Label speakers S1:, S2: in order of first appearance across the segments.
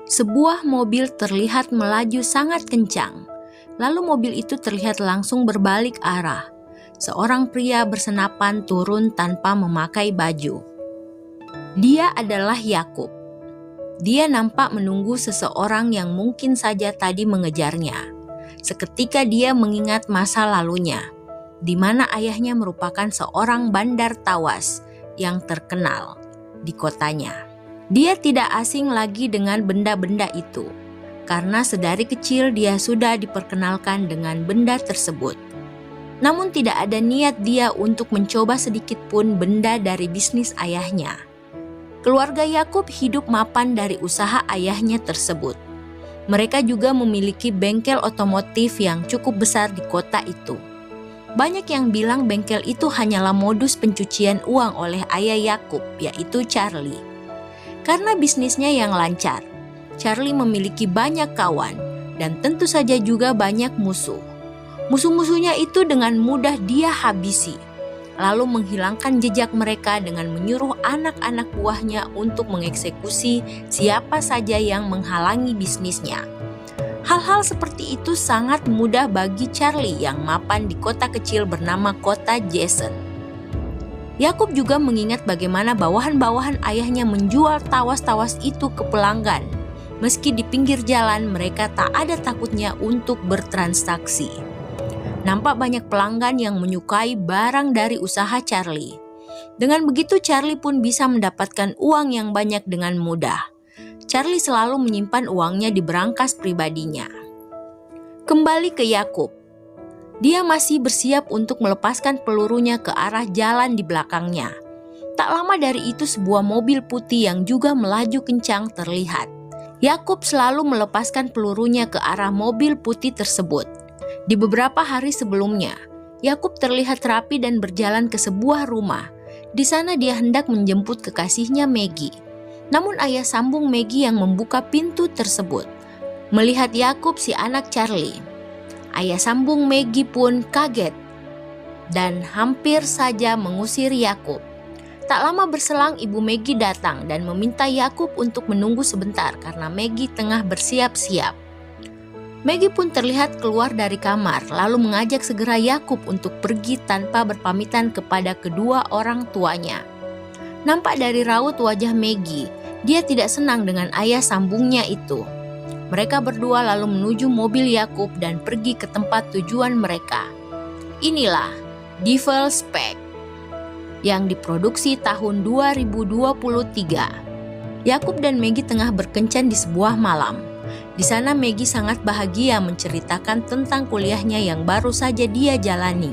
S1: Sebuah mobil terlihat melaju sangat kencang. Lalu mobil itu terlihat langsung berbalik arah. Seorang pria bersenapan turun tanpa memakai baju. Dia adalah Yakub. Dia nampak menunggu seseorang yang mungkin saja tadi mengejarnya. Seketika dia mengingat masa lalunya, di mana ayahnya merupakan seorang bandar tawas yang terkenal di kotanya. Dia tidak asing lagi dengan benda-benda itu, karena sedari kecil dia sudah diperkenalkan dengan benda tersebut. Namun tidak ada niat dia untuk mencoba sedikit pun benda dari bisnis ayahnya. Keluarga Yakub hidup mapan dari usaha ayahnya tersebut. Mereka juga memiliki bengkel otomotif yang cukup besar di kota itu. Banyak yang bilang bengkel itu hanyalah modus pencucian uang oleh ayah Yakub, yaitu Charlie. Karena bisnisnya yang lancar, Charlie memiliki banyak kawan dan tentu saja juga banyak musuh. Musuh-musuhnya itu dengan mudah dia habisi, lalu menghilangkan jejak mereka dengan menyuruh anak-anak buahnya untuk mengeksekusi siapa saja yang menghalangi bisnisnya. Hal-hal seperti itu sangat mudah bagi Charlie yang mapan di kota kecil bernama kota Jason. Yakub juga mengingat bagaimana bawahan-bawahan ayahnya menjual tawas-tawas itu ke pelanggan. Meski di pinggir jalan mereka tak ada takutnya untuk bertransaksi. Nampak banyak pelanggan yang menyukai barang dari usaha Charlie. Dengan begitu Charlie pun bisa mendapatkan uang yang banyak dengan mudah. Charlie selalu menyimpan uangnya di berangkas pribadinya. Kembali ke Yakub. Dia masih bersiap untuk melepaskan pelurunya ke arah jalan di belakangnya. Tak lama dari itu sebuah mobil putih yang juga melaju kencang terlihat. Yakub selalu melepaskan pelurunya ke arah mobil putih tersebut. Di beberapa hari sebelumnya, Yakub terlihat rapi dan berjalan ke sebuah rumah. Di sana dia hendak menjemput kekasihnya Maggie. Namun ayah sambung Maggie yang membuka pintu tersebut. Melihat Yakub si anak Charlie, ayah sambung Maggie pun kaget dan hampir saja mengusir Yakub. Tak lama berselang ibu Maggie datang dan meminta Yakub untuk menunggu sebentar karena Maggie tengah bersiap-siap. Maggie pun terlihat keluar dari kamar lalu mengajak segera Yakub untuk pergi tanpa berpamitan kepada kedua orang tuanya. Nampak dari raut wajah Maggie, dia tidak senang dengan ayah sambungnya itu. Mereka berdua lalu menuju mobil Yakub dan pergi ke tempat tujuan mereka. Inilah Devil Spec yang diproduksi tahun 2023. Yakub dan Maggie tengah berkencan di sebuah malam. Di sana Maggie sangat bahagia menceritakan tentang kuliahnya yang baru saja dia jalani.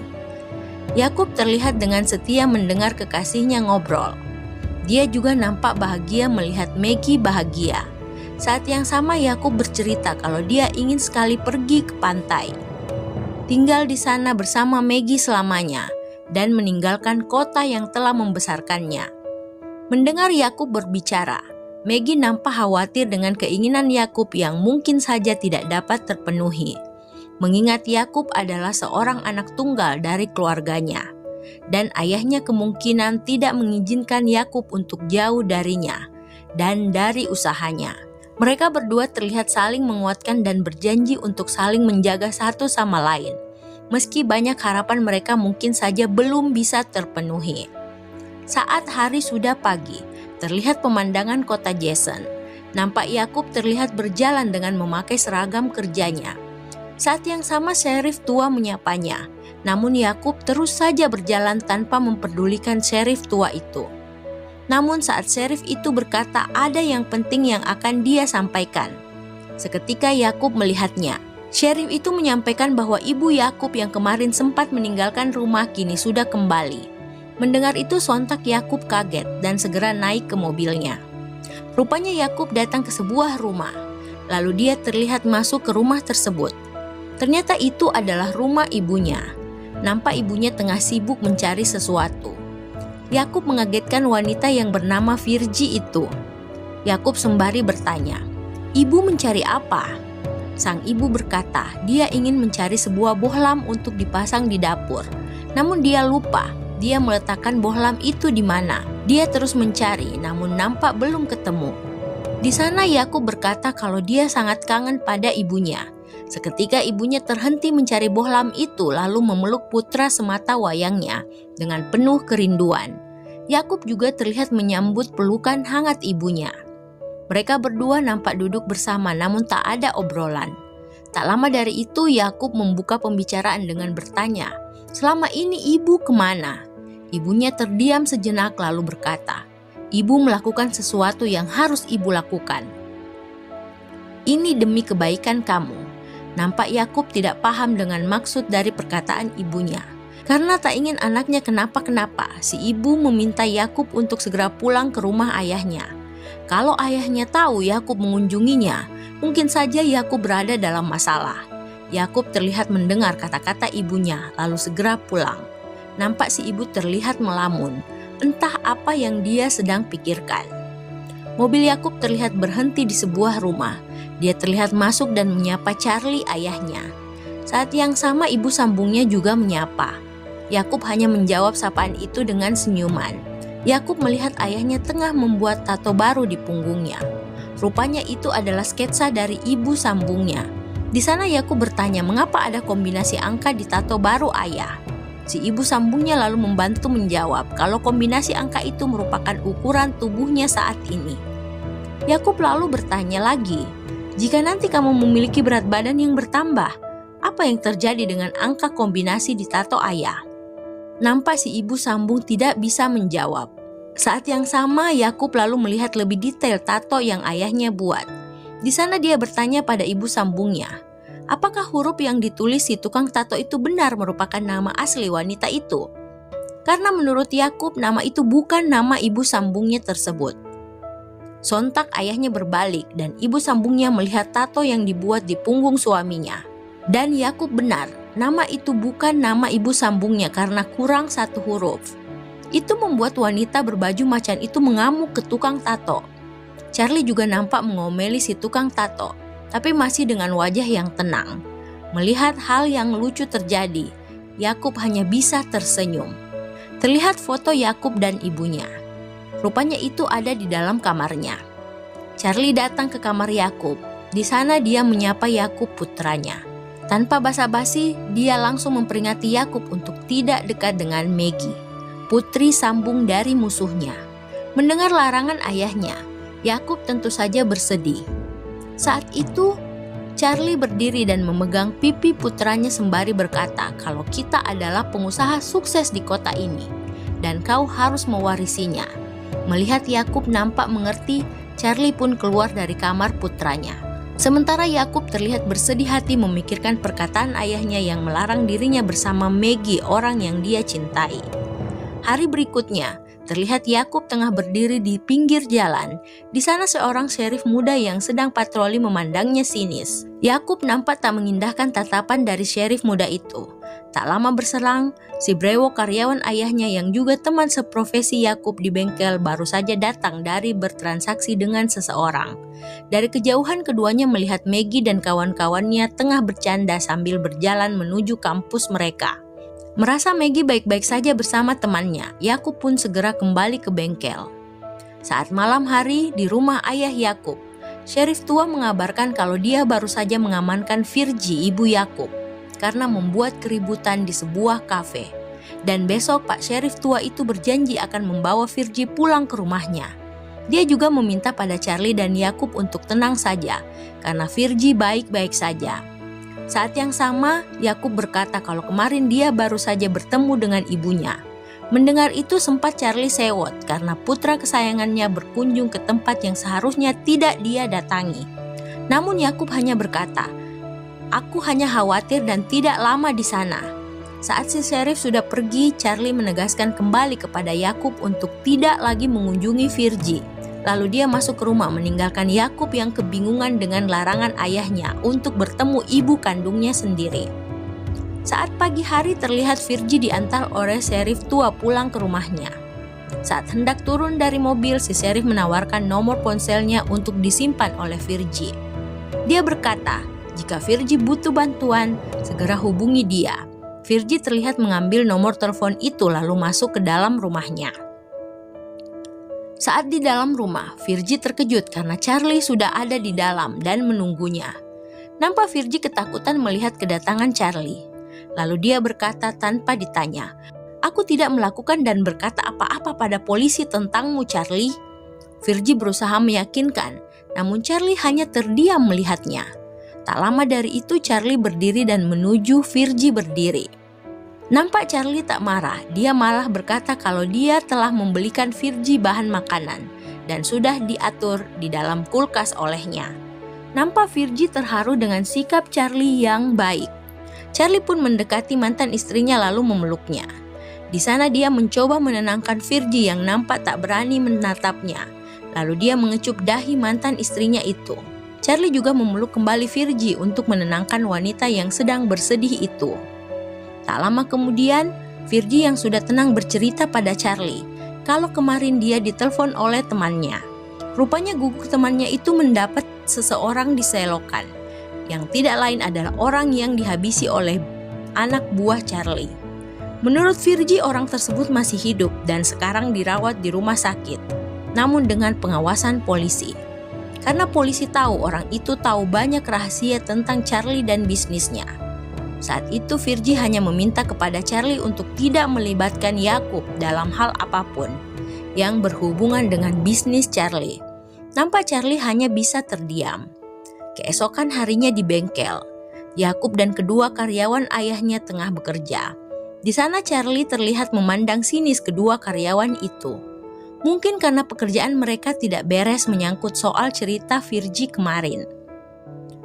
S1: Yakub terlihat dengan setia mendengar kekasihnya ngobrol. Dia juga nampak bahagia melihat Maggie bahagia. Saat yang sama Yakub bercerita kalau dia ingin sekali pergi ke pantai, tinggal di sana bersama Maggie selamanya, dan meninggalkan kota yang telah membesarkannya. Mendengar Yakub berbicara, Maggie nampak khawatir dengan keinginan Yakub yang mungkin saja tidak dapat terpenuhi. Mengingat Yakub adalah seorang anak tunggal dari keluarganya, dan ayahnya kemungkinan tidak mengizinkan Yakub untuk jauh darinya dan dari usahanya. Mereka berdua terlihat saling menguatkan dan berjanji untuk saling menjaga satu sama lain, meski banyak harapan mereka mungkin saja belum bisa terpenuhi. Saat hari sudah pagi, terlihat pemandangan kota Jason. Nampak Yakub terlihat berjalan dengan memakai seragam kerjanya. Saat yang sama sheriff tua menyapanya, namun Yakub terus saja berjalan tanpa memperdulikan sheriff tua itu. Namun saat sheriff itu berkata ada yang penting yang akan dia sampaikan, seketika Yakub melihatnya. Sheriff itu menyampaikan bahwa ibu Yakub yang kemarin sempat meninggalkan rumah kini sudah kembali. Mendengar itu sontak Yakub kaget dan segera naik ke mobilnya. Rupanya Yakub datang ke sebuah rumah. Lalu dia terlihat masuk ke rumah tersebut. Ternyata itu adalah rumah ibunya. Nampak ibunya tengah sibuk mencari sesuatu. Yakub mengagetkan wanita yang bernama Virgie itu. Yakub sembari bertanya, "Ibu mencari apa?" Sang ibu berkata, dia ingin mencari sebuah bohlam untuk dipasang di dapur. Namun dia lupa, dia meletakkan bohlam itu di mana. Dia terus mencari, namun nampak belum ketemu. Di sana Yakub berkata kalau dia sangat kangen pada ibunya. Seketika ibunya terhenti mencari bohlam itu lalu memeluk putra semata wayangnya dengan penuh kerinduan. Yakub juga terlihat menyambut pelukan hangat ibunya. Mereka berdua nampak duduk bersama namun tak ada obrolan. Tak lama dari itu Yakub membuka pembicaraan dengan bertanya, "Selama ini ibu kemana?" Ibunya terdiam sejenak lalu berkata, "Ibu melakukan sesuatu yang harus ibu lakukan. Ini demi kebaikan kamu." Nampak Yakub tidak paham dengan maksud dari perkataan ibunya. Karena tak ingin anaknya kenapa-kenapa, si ibu meminta Yakub untuk segera pulang ke rumah ayahnya. Kalau ayahnya tahu Yakub mengunjunginya, mungkin saja Yakub berada dalam masalah. Yakub terlihat mendengar kata-kata ibunya lalu segera pulang. Nampak si ibu terlihat melamun. Entah apa yang dia sedang pikirkan. Mobil Yakub terlihat berhenti di sebuah rumah. Dia terlihat masuk dan menyapa Charlie ayahnya. Saat yang sama ibu sambungnya juga menyapa. Yakub hanya menjawab sapaan itu dengan senyuman. Yakub melihat ayahnya tengah membuat tato baru di punggungnya. Rupanya itu adalah sketsa dari ibu sambungnya. Di sana Yakub bertanya mengapa ada kombinasi angka di tato baru ayah. Si ibu sambungnya lalu membantu menjawab kalau kombinasi angka itu merupakan ukuran tubuhnya saat ini. Yakub lalu bertanya lagi, "Jika nanti kamu memiliki berat badan yang bertambah, apa yang terjadi dengan angka kombinasi di tato ayah?" Nampak si ibu sambung tidak bisa menjawab. Saat yang sama Yakub lalu melihat lebih detail tato yang ayahnya buat. Di sana dia bertanya pada ibu sambungnya, apakah huruf yang ditulis si tukang tato itu benar merupakan nama asli wanita itu? Karena menurut Yakub nama itu bukan nama ibu sambungnya tersebut. Sontak ayahnya berbalik dan ibu sambungnya melihat tato yang dibuat di punggung suaminya. Dan Yakub benar, nama itu bukan nama ibu sambungnya karena kurang satu huruf. Itu membuat wanita berbaju macan itu mengamuk ke tukang tato. Charlie juga nampak mengomeli si tukang tato, tapi masih dengan wajah yang tenang. Melihat hal yang lucu terjadi, Yakub hanya bisa tersenyum. Terlihat foto Yakub dan ibunya. Rupanya itu ada di dalam kamarnya. Charlie datang ke kamar Yakub. Di sana dia menyapa Yakub putranya. Tanpa basa-basi, dia langsung memperingati Yakub untuk tidak dekat dengan Maggie, putri sambung dari musuhnya. Mendengar larangan ayahnya, Yakub tentu saja bersedih. Saat itu, Charlie berdiri dan memegang pipi putranya sembari berkata kalau kita adalah pengusaha sukses di kota ini dan kau harus mewarisinya. Melihat Yakub nampak mengerti, Charlie pun keluar dari kamar putranya. Sementara Yakub terlihat bersedih hati memikirkan perkataan ayahnya yang melarang dirinya bersama Maggie, orang yang dia cintai. Hari berikutnya, terlihat Yakub tengah berdiri di pinggir jalan. Di sana seorang sheriff muda yang sedang patroli memandangnya sinis. Yakub nampak tak mengindahkan tatapan dari sheriff muda itu. Tak lama berselang, si Brewo karyawan ayahnya yang juga teman seprofesi Yakub di bengkel baru saja datang dari bertransaksi dengan seseorang. Dari kejauhan keduanya melihat Maggie dan kawan-kawannya tengah bercanda sambil berjalan menuju kampus mereka. Merasa Maggie baik-baik saja bersama temannya, Yakub pun segera kembali ke bengkel. Saat malam hari di rumah ayah Yakub, sheriff tua mengabarkan kalau dia baru saja mengamankan Virgie, ibu Yakub, karena membuat keributan di sebuah kafe. Dan besok Pak Sheriff tua itu berjanji akan membawa Virgie pulang ke rumahnya. Dia juga meminta pada Charlie dan Yakub untuk tenang saja, karena Virgie baik-baik saja. Saat yang sama, Yakub berkata kalau kemarin dia baru saja bertemu dengan ibunya. Mendengar itu sempat Charlie sewot karena putra kesayangannya berkunjung ke tempat yang seharusnya tidak dia datangi. Namun Yakub hanya berkata, "Aku hanya khawatir dan tidak lama di sana." Saat si sheriff sudah pergi, Charlie menegaskan kembali kepada Yakub untuk tidak lagi mengunjungi Virgie. Lalu dia masuk ke rumah meninggalkan Yakub yang kebingungan dengan larangan ayahnya untuk bertemu ibu kandungnya sendiri. Saat pagi hari terlihat Virgie diantar oleh sheriff tua pulang ke rumahnya. Saat hendak turun dari mobil, si sheriff menawarkan nomor ponselnya untuk disimpan oleh Virgie. Dia berkata, jika Virgie butuh bantuan, segera hubungi dia. Virgie terlihat mengambil nomor telepon itu lalu masuk ke dalam rumahnya. Saat di dalam rumah, Virgie terkejut karena Charlie sudah ada di dalam dan menunggunya. Nampak Virgie ketakutan melihat kedatangan Charlie. Lalu dia berkata tanpa ditanya, "Aku tidak melakukan dan berkata apa-apa pada polisi tentangmu, Charlie." Virgie berusaha meyakinkan, namun Charlie hanya terdiam melihatnya. Tak lama dari itu Charlie berdiri dan menuju Virgie berdiri. Nampak Charlie tak marah, dia malah berkata kalau dia telah membelikan Virgie bahan makanan dan sudah diatur di dalam kulkas olehnya. Nampak Virgie terharu dengan sikap Charlie yang baik. Charlie pun mendekati mantan istrinya lalu memeluknya. Di sana dia mencoba menenangkan Virgie yang nampak tak berani menatapnya. Lalu dia mengecup dahi mantan istrinya itu. Charlie juga memeluk kembali Virgie untuk menenangkan wanita yang sedang bersedih itu. Tak lama kemudian, Virgie yang sudah tenang bercerita pada Charlie kalau kemarin dia ditelepon oleh temannya. Rupanya gugur temannya itu mendapat seseorang di selokan, yang tidak lain adalah orang yang dihabisi oleh anak buah Charlie. Menurut Virgie, orang tersebut masih hidup dan sekarang dirawat di rumah sakit, namun dengan pengawasan polisi. Karena polisi tahu orang itu tahu banyak rahasia tentang Charlie dan bisnisnya. Saat itu Virgie hanya meminta kepada Charlie untuk tidak melibatkan Yakub dalam hal apapun yang berhubungan dengan bisnis Charlie. Nampak Charlie hanya bisa terdiam. Keesokan harinya di bengkel, Yakub dan kedua karyawan ayahnya tengah bekerja. Di sana Charlie terlihat memandang sinis kedua karyawan itu. Mungkin karena pekerjaan mereka tidak beres menyangkut soal cerita Virgie kemarin.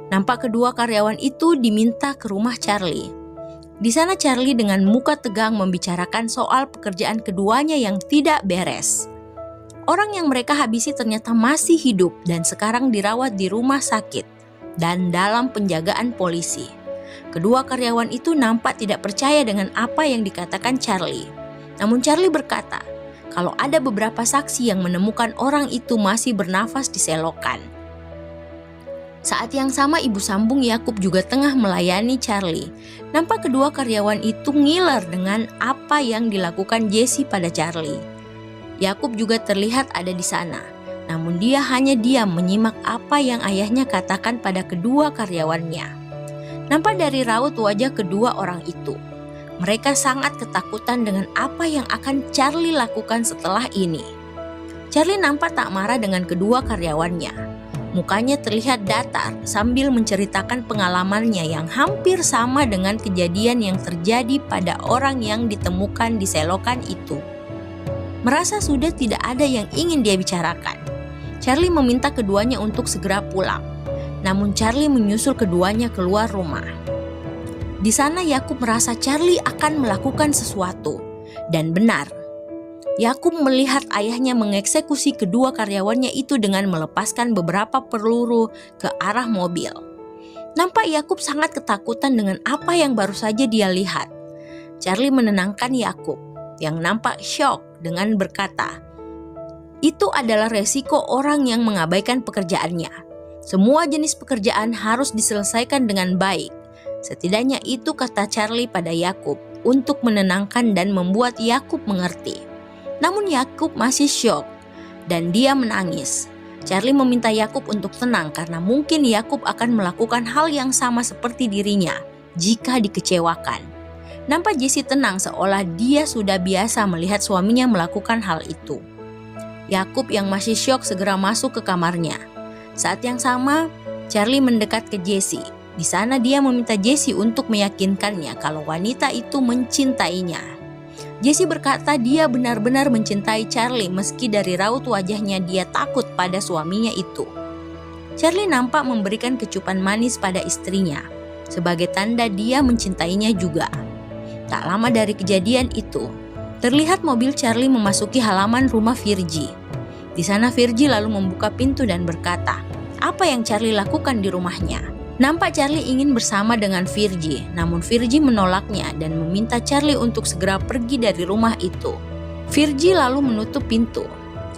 S1: Nampak kedua karyawan itu diminta ke rumah Charlie. Di sana Charlie dengan muka tegang membicarakan soal pekerjaan keduanya yang tidak beres. Orang yang mereka habisi ternyata masih hidup dan sekarang dirawat di rumah sakit dan dalam penjagaan polisi. Kedua karyawan itu nampak tidak percaya dengan apa yang dikatakan Charlie. Namun Charlie berkata kalau ada beberapa saksi yang menemukan orang itu masih bernafas di selokan. Saat yang sama ibu sambung Yakub juga tengah melayani Charlie. Nampak kedua karyawan itu ngiler dengan apa yang dilakukan Jesse pada Charlie. Yakub juga terlihat ada di sana. Namun dia hanya diam menyimak apa yang ayahnya katakan pada kedua karyawannya. Nampak dari raut wajah kedua orang itu, mereka sangat ketakutan dengan apa yang akan Charlie lakukan setelah ini. Charlie nampak tak marah dengan kedua karyawannya. Mukanya terlihat datar sambil menceritakan pengalamannya yang hampir sama dengan kejadian yang terjadi pada orang yang ditemukan di selokan itu. Merasa sudah tidak ada yang ingin dia bicarakan, Charlie meminta keduanya untuk segera pulang. Namun Charlie menyusul keduanya keluar rumah. Di sana Yakub merasa Charlie akan melakukan sesuatu. Dan benar, Yakub melihat ayahnya mengeksekusi kedua karyawannya itu dengan melepaskan beberapa peluru ke arah mobil. Nampak Yakub sangat ketakutan dengan apa yang baru saja dia lihat. Charlie menenangkan Yakub yang nampak syok dengan berkata, "Itu adalah resiko orang yang mengabaikan pekerjaannya. Semua jenis pekerjaan harus diselesaikan dengan baik." Setidaknya itu kata Charlie pada Yakub untuk menenangkan dan membuat Yakub mengerti. Namun Yakub masih syok dan dia menangis. Charlie meminta Yakub untuk tenang karena mungkin Yakub akan melakukan hal yang sama seperti dirinya jika dikecewakan. Nampak Jesse tenang seolah dia sudah biasa melihat suaminya melakukan hal itu. Yakub yang masih syok segera masuk ke kamarnya. Saat yang sama, Charlie mendekat ke Jesse. Di sana dia meminta Jesse untuk meyakinkannya kalau wanita itu mencintainya. Jesse berkata dia benar-benar mencintai Charlie meski dari raut wajahnya dia takut pada suaminya itu. Charlie nampak memberikan kecupan manis pada istrinya sebagai tanda dia mencintainya juga. Tak lama dari kejadian itu, terlihat mobil Charlie memasuki halaman rumah Virgie. Di sana Virgie lalu membuka pintu dan berkata, apa yang Charlie lakukan di rumahnya. Nampak Charlie ingin bersama dengan Virgie, namun Virgie menolaknya dan meminta Charlie untuk segera pergi dari rumah itu. Virgie lalu menutup pintu.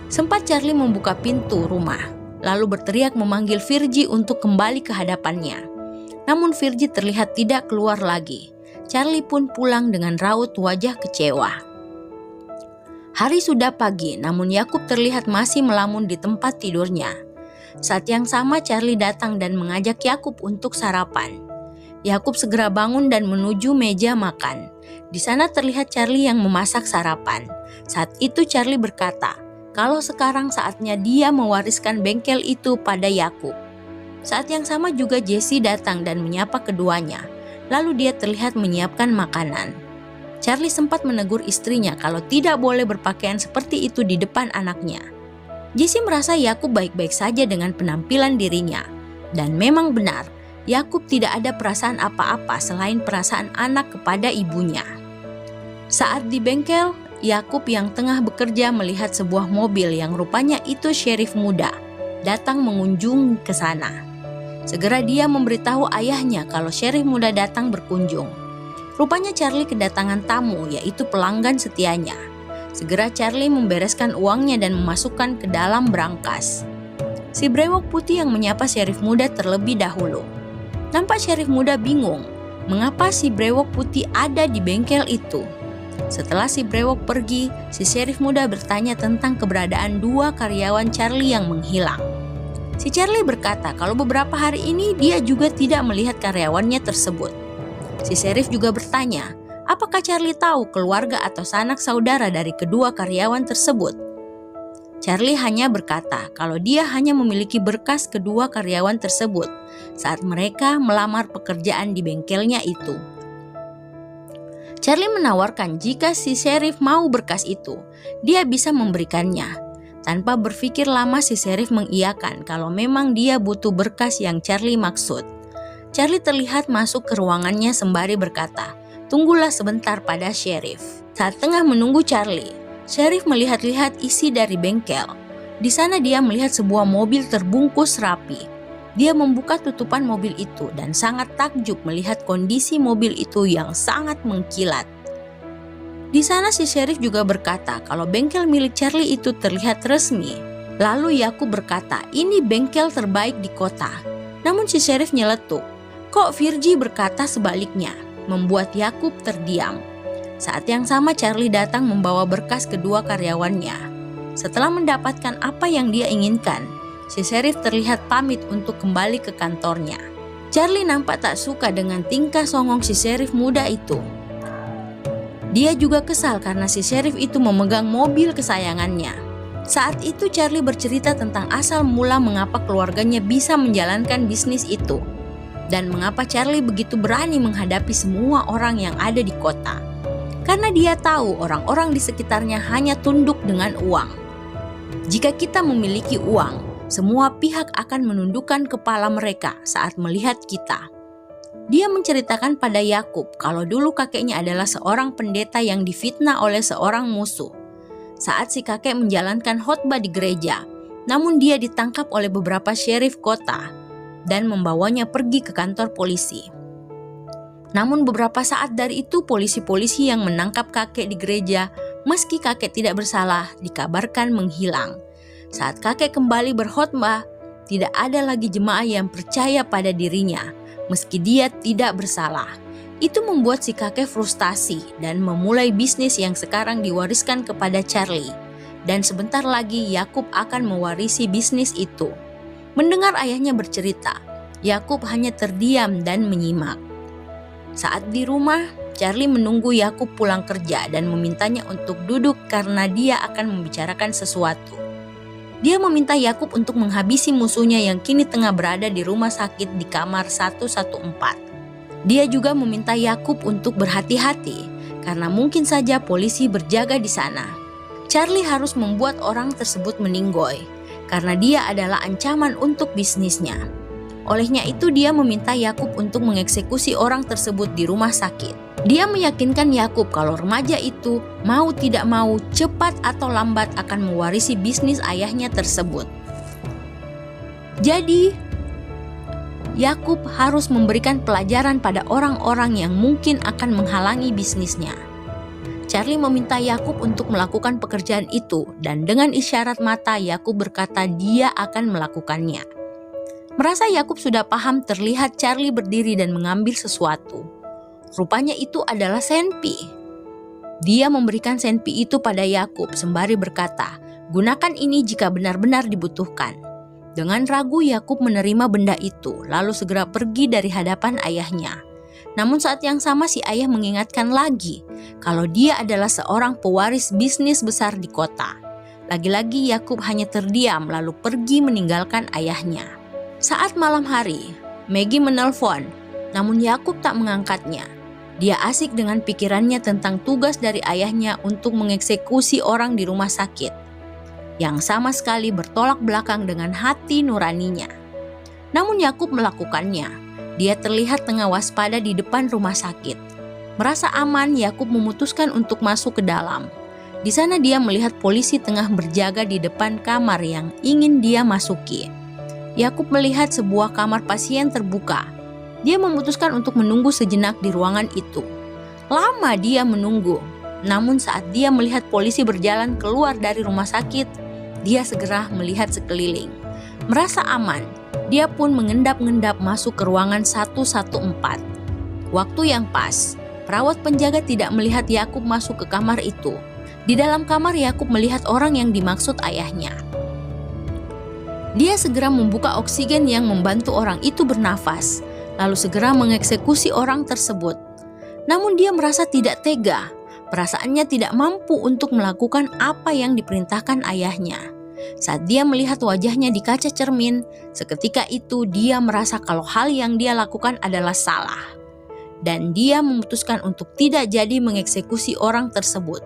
S1: Sempat Charlie membuka pintu rumah, lalu berteriak memanggil Virgie untuk kembali ke hadapannya. Namun Virgie terlihat tidak keluar lagi. Charlie pun pulang dengan raut wajah kecewa. Hari sudah pagi, namun Yakub terlihat masih melamun di tempat tidurnya. Saat yang sama Charlie datang dan mengajak Yakub untuk sarapan. Yakub segera bangun dan menuju meja makan. Di sana terlihat Charlie yang memasak sarapan. Saat itu Charlie berkata, kalau sekarang saatnya dia mewariskan bengkel itu pada Yakub. Saat yang sama juga Jesse datang dan menyapa keduanya. Lalu dia terlihat menyiapkan makanan. Charlie sempat menegur istrinya kalau tidak boleh berpakaian seperti itu di depan anaknya. Jesse merasa Yakub baik-baik saja dengan penampilan dirinya. Dan memang benar, Yakub tidak ada perasaan apa-apa selain perasaan anak kepada ibunya. Saat di bengkel, Yakub yang tengah bekerja melihat sebuah mobil yang rupanya itu sheriff muda datang mengunjungi ke sana. Segera dia memberitahu ayahnya kalau sheriff muda datang berkunjung. Rupanya Charlie kedatangan tamu, yaitu pelanggan setianya. Segera Charlie membereskan uangnya dan memasukkan ke dalam berangkas. Si brewok putih yang menyapa sheriff muda terlebih dahulu. Nampak sheriff muda bingung, mengapa si brewok putih ada di bengkel itu. Setelah si brewok pergi, si sheriff muda bertanya tentang keberadaan dua karyawan Charlie yang menghilang. Si Charlie berkata kalau beberapa hari ini dia juga tidak melihat karyawannya tersebut. Si sheriff juga bertanya, apakah Charlie tahu keluarga atau sanak saudara dari kedua karyawan tersebut? Charlie hanya berkata kalau dia hanya memiliki berkas kedua karyawan tersebut saat mereka melamar pekerjaan di bengkelnya itu. Charlie menawarkan jika si sheriff mau berkas itu, dia bisa memberikannya. Tanpa berpikir lama si sheriff mengiyakan kalau memang dia butuh berkas yang Charlie maksud. Charlie terlihat masuk ke ruangannya sembari berkata, tunggulah sebentar pada sheriff. Saat tengah menunggu Charlie, sheriff melihat-lihat isi dari bengkel. Di sana dia melihat sebuah mobil terbungkus rapi. Dia membuka tutupan mobil itu dan sangat takjub melihat kondisi mobil itu yang sangat mengkilat. Di sana si sheriff juga berkata kalau bengkel milik Charlie itu terlihat resmi. Lalu Yakub berkata, ini bengkel terbaik di kota. Namun si sheriff nyeletuk. Kok Virgie berkata sebaliknya, membuat Yakub terdiam. Saat yang sama Charlie datang membawa berkas kedua karyawannya. Setelah mendapatkan apa yang dia inginkan, si sheriff terlihat pamit untuk kembali ke kantornya. Charlie nampak tak suka dengan tingkah songong si sheriff muda itu. Dia juga kesal karena si sheriff itu memegang mobil kesayangannya. Saat itu Charlie bercerita tentang asal mula mengapa keluarganya bisa menjalankan bisnis itu. Dan mengapa Charlie begitu berani menghadapi semua orang yang ada di kota. Karena dia tahu orang-orang di sekitarnya hanya tunduk dengan uang. Jika kita memiliki uang, semua pihak akan menundukkan kepala mereka saat melihat kita. Dia menceritakan pada Yakub kalau dulu kakeknya adalah seorang pendeta yang difitnah oleh seorang musuh. Saat si kakek menjalankan khotbah di gereja, namun dia ditangkap oleh beberapa sheriff kota dan membawanya pergi ke kantor polisi. Namun beberapa saat dari itu polisi-polisi yang menangkap kakek di gereja, meski kakek tidak bersalah, dikabarkan menghilang. Saat kakek kembali berkhotbah, tidak ada lagi jemaah yang percaya pada dirinya, meski dia tidak bersalah. Itu membuat si kakek frustasi dan memulai bisnis yang sekarang diwariskan kepada Charlie. Dan sebentar lagi Yakub akan mewarisi bisnis itu. Mendengar ayahnya bercerita, Yakub hanya terdiam dan menyimak. Saat di rumah, Charlie menunggu Yakub pulang kerja dan memintanya untuk duduk karena dia akan membicarakan sesuatu. Dia meminta Yakub untuk menghabisi musuhnya yang kini tengah berada di rumah sakit di kamar 114. Dia juga meminta Yakub untuk berhati-hati karena mungkin saja polisi berjaga di sana. Charlie harus membuat orang tersebut meninggoy karena dia adalah ancaman untuk bisnisnya. Olehnya itu dia meminta Yakub untuk mengeksekusi orang tersebut di rumah sakit. Dia meyakinkan Yakub kalau remaja itu mau tidak mau cepat atau lambat akan mewarisi bisnis ayahnya tersebut. Jadi, Yakub harus memberikan pelajaran pada orang-orang yang mungkin akan menghalangi bisnisnya. Charlie meminta Yakub untuk melakukan pekerjaan itu dan dengan isyarat mata Yakub berkata dia akan melakukannya. Merasa Yakub sudah paham terlihat Charlie berdiri dan mengambil sesuatu. Rupanya itu adalah senpi. Dia memberikan senpi itu pada Yakub sembari berkata, "Gunakan ini jika benar-benar dibutuhkan." Dengan ragu Yakub menerima benda itu, lalu segera pergi dari hadapan ayahnya. Namun saat yang sama si ayah mengingatkan lagi kalau dia adalah seorang pewaris bisnis besar di kota. Lagi-lagi Yakub hanya terdiam lalu pergi meninggalkan ayahnya. Saat malam hari, Maggie menelpon, namun Yakub tak mengangkatnya. Dia asik dengan pikirannya tentang tugas dari ayahnya untuk mengeksekusi orang di rumah sakit, yang sama sekali bertolak belakang dengan hati nuraninya. Namun Yakub melakukannya. Dia terlihat tengah waspada di depan rumah sakit. Merasa aman, Yakub memutuskan untuk masuk ke dalam. Di sana dia melihat polisi tengah berjaga di depan kamar yang ingin dia masuki. Yakub melihat sebuah kamar pasien terbuka. Dia memutuskan untuk menunggu sejenak di ruangan itu. Lama dia menunggu. Namun saat dia melihat polisi berjalan keluar dari rumah sakit, dia segera melihat sekeliling. Merasa aman, dia pun mengendap-endap masuk ke ruangan 114. Waktu yang pas, perawat penjaga tidak melihat Yakub masuk ke kamar itu. Di dalam kamar Yakub melihat orang yang dimaksud ayahnya. Dia segera membuka oksigen yang membantu orang itu bernafas, lalu segera mengeksekusi orang tersebut. Namun dia merasa tidak tega. Perasaannya tidak mampu untuk melakukan apa yang diperintahkan ayahnya. Saat dia melihat wajahnya di kaca cermin, seketika itu dia merasa kalau hal yang dia lakukan adalah salah. Dan dia memutuskan untuk tidak jadi mengeksekusi orang tersebut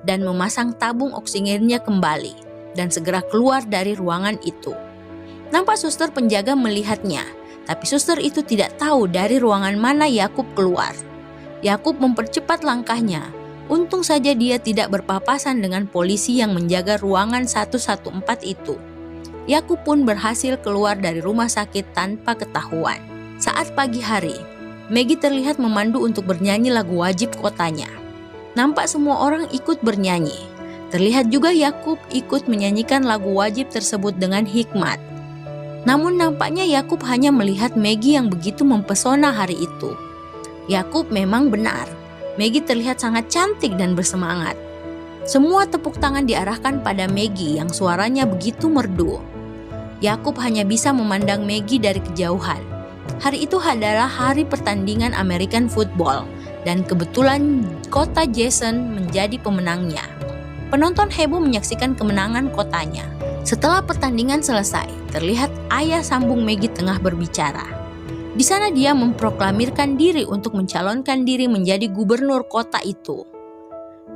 S1: dan memasang tabung oksigennya kembali dan segera keluar dari ruangan itu. Nampak suster penjaga melihatnya, tapi suster itu tidak tahu dari ruangan mana Yakub keluar. Yakub mempercepat langkahnya. Untung saja dia tidak berpapasan dengan polisi yang menjaga ruangan 114 itu. Yakub pun berhasil keluar dari rumah sakit tanpa ketahuan. Saat pagi hari, Maggie terlihat memandu untuk bernyanyi lagu wajib kotanya. Nampak semua orang ikut bernyanyi. Terlihat juga Yakub ikut menyanyikan lagu wajib tersebut dengan hikmat. Namun nampaknya Yakub hanya melihat Maggie yang begitu mempesona hari itu. Yakub memang benar. Maggie terlihat sangat cantik dan bersemangat. Semua tepuk tangan diarahkan pada Maggie yang suaranya begitu merdu. Yakub hanya bisa memandang Maggie dari kejauhan. Hari itu adalah hari pertandingan American Football dan kebetulan kota Jason menjadi pemenangnya. Penonton heboh menyaksikan kemenangan kotanya. Setelah pertandingan selesai, terlihat ayah sambung Maggie tengah berbicara. Di sana dia memproklamirkan diri untuk mencalonkan diri menjadi gubernur kota itu.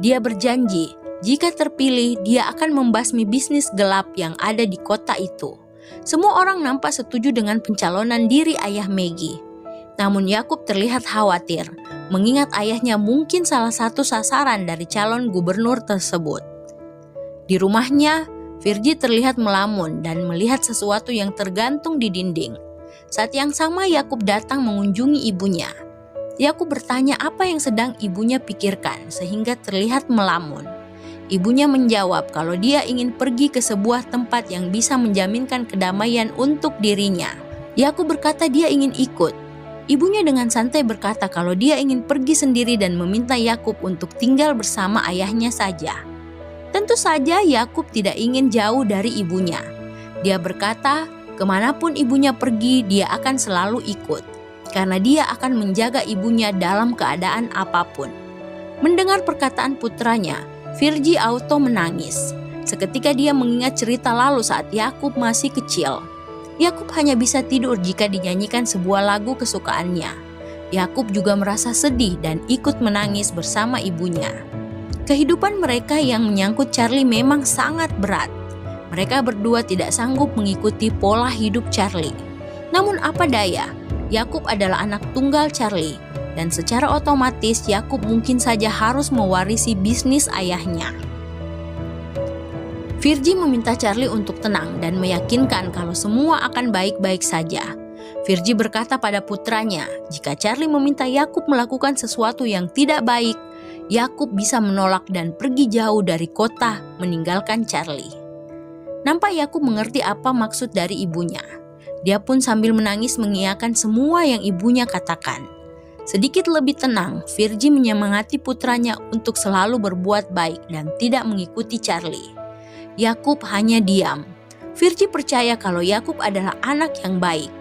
S1: Dia berjanji, jika terpilih dia akan membasmi bisnis gelap yang ada di kota itu. Semua orang nampak setuju dengan pencalonan diri ayah Maggie. Namun Yakub terlihat khawatir, mengingat ayahnya mungkin salah satu sasaran dari calon gubernur tersebut. Di rumahnya, Virgie terlihat melamun dan melihat sesuatu yang tergantung di dinding. Saat yang sama Yakub datang mengunjungi ibunya. Yakub bertanya apa yang sedang ibunya pikirkan sehingga terlihat melamun. Ibunya menjawab kalau dia ingin pergi ke sebuah tempat yang bisa menjaminkan kedamaian untuk dirinya. Yakub berkata dia ingin ikut. Ibunya dengan santai berkata kalau dia ingin pergi sendiri dan meminta Yakub untuk tinggal bersama ayahnya saja. Tentu saja Yakub tidak ingin jauh dari ibunya. Dia berkata, kemanapun ibunya pergi, dia akan selalu ikut, karena dia akan menjaga ibunya dalam keadaan apapun. Mendengar perkataan putranya, Virgie auto menangis. Seketika dia mengingat cerita lalu saat Yakub masih kecil. Yakub hanya bisa tidur jika dinyanyikan sebuah lagu kesukaannya. Yakub juga merasa sedih dan ikut menangis bersama ibunya. Kehidupan mereka yang menyangkut Charlie memang sangat berat. Mereka berdua tidak sanggup mengikuti pola hidup Charlie. Namun apa daya, Yakub adalah anak tunggal Charlie, dan secara otomatis Yakub mungkin saja harus mewarisi bisnis ayahnya. Virgie meminta Charlie untuk tenang dan meyakinkan kalau semua akan baik-baik saja. Virgie berkata pada putranya, jika Charlie meminta Yakub melakukan sesuatu yang tidak baik, Yakub bisa menolak dan pergi jauh dari kota, meninggalkan Charlie. Nampak Yakub mengerti apa maksud dari ibunya. Dia pun sambil menangis mengiyakan semua yang ibunya katakan. Sedikit lebih tenang, Virgie menyemangati putranya untuk selalu berbuat baik dan tidak mengikuti Charlie. Yakub hanya diam. Virgie percaya kalau Yakub adalah anak yang baik.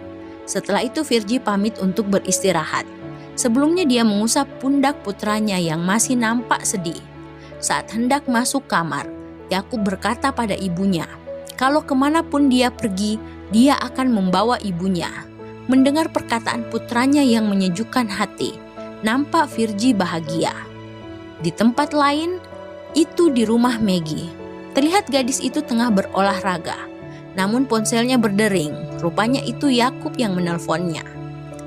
S1: Setelah itu Virgie pamit untuk beristirahat. Sebelumnya dia mengusap pundak putranya yang masih nampak sedih. Saat hendak masuk kamar, Yakub berkata pada ibunya, kalau kemanapun dia pergi, dia akan membawa ibunya. Mendengar perkataan putranya yang menyejukkan hati, nampak Virgie bahagia. Di tempat lain, itu di rumah Maggie. Terlihat gadis itu tengah berolahraga. Namun ponselnya berdering, rupanya itu Yakub yang menelponnya.